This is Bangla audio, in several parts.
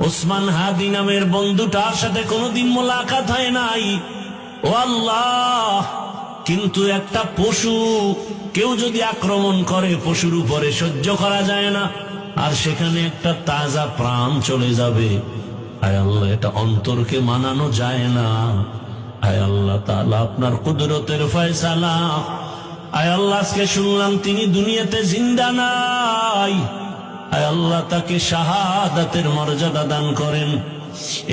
ওসমান হাদি নামের বন্ধুটার সাথে কোনোদিন মোলাকাত হয় নাই। ও আল্লাহ, কিন্তু একটা পশু কেউ যদি আক্রমণ করে পশুর উপরে সহ্য করা যায় না, আর সেখানে একটা তাজা প্রাণ চলে যাবে। আয় আল্লাহ, এটা অন্তরকে মানানো যায় না। আয় আল্লাহ তাআলা, আপনার কুদরতের ফয়সালা। আয় আল্লাহ, আজকে শুনলাম তিনি দুনিয়াতে জিন্দা নাই। আয় আল্লাহ, তাকে শাহাদাতের মর্যাদা দান করেন।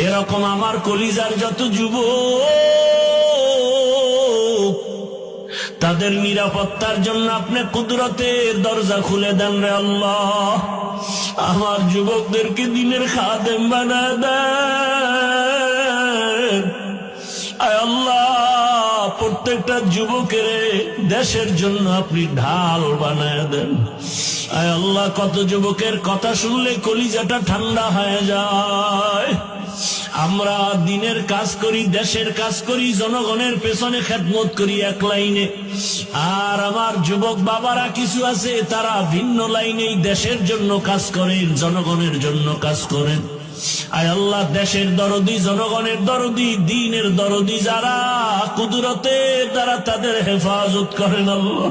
এরকম আমার কলিজার যত যুবক, তাদের নিরাপত্তার জন্য আপনি কুদরতের দরজা খুলে দেন রে আল্লাহ। আমার যুবকদেরকে দিনের খাদেম বানায় দেন। আয় আল্লাহ, প্রত্যেকটা যুবকের দেশের জন্য আপনি ঢাল বানায় দেন। আয় আল্লাহ, কত যুবকের কথা শুনলে কলিজাটা ঠান্ডা হয়ে যায়। আমরা দিনের কাজ করি, দেশের কাজ করি, জনগণের পেছনে খেদমত করি এক লাইনে, আর আমার যুবক বাবারা কিছু আছে তারা ভিন্ন লাইনেই দেশের জন্য কাজ করেন, জনগণের জন্য কাজ করেন। আয় আল্লাহ, দেশের দরদি, জনগণের দরদি, দ্বীনের দরদি যারা, কুদরতের দ্বারা তাদের হেফাজত করেন আল্লাহ।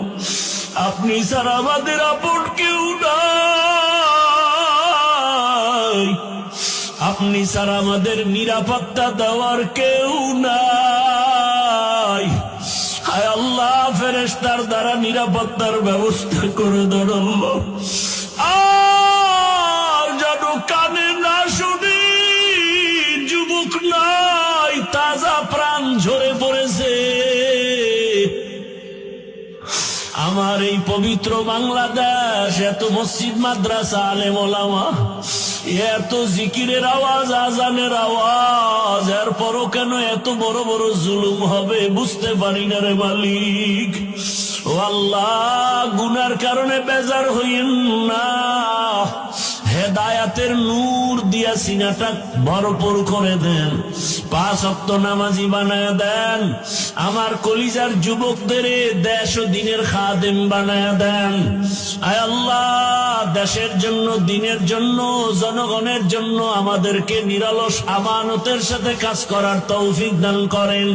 আপনি ছাড়া আমাদের আপন কেউ নাই, আপনি ছাড়া আমাদের নিরাপত্তা দেওয়ার কেউ নাই। হায় আল্লাহ, ফেরেশতার দ্বারা নিরাপত্তার ব্যবস্থা করে দেন আল্লাহ। আর যেন কানে না শুনি, যুবক নাই, তাজা প্রাণ ঝরে পড়েছে। আমার এই পবিত্র বাংলাদেশ, এত মসজিদ, মাদ্রাসা, আলেম ওলামা, এত জিকিরের আওয়াজ, আজানের আওয়াজ, এরপরও কেন এত বড় বড় জুলুম হবে বুঝতে পারি না রে মালিক। ও আল্লাহ, গুনার কারণে বেজার হইন না, হেদায়াতের নূর দিয়া সিনাটা ভরপুর করে দেন, 5 ওয়াক্ত নামাজি বানায় দেন। আমার কলিজার যুবকদের দেশ ও দিনের খাদেম বানায় দেন। আয় আল্লাহ, দেশের জন্য, দিনের জন্য, জনগণের জন্য আমাদেরকে নিরলস আমানতের সাথে কাজ করার তৌফিক দান করেন।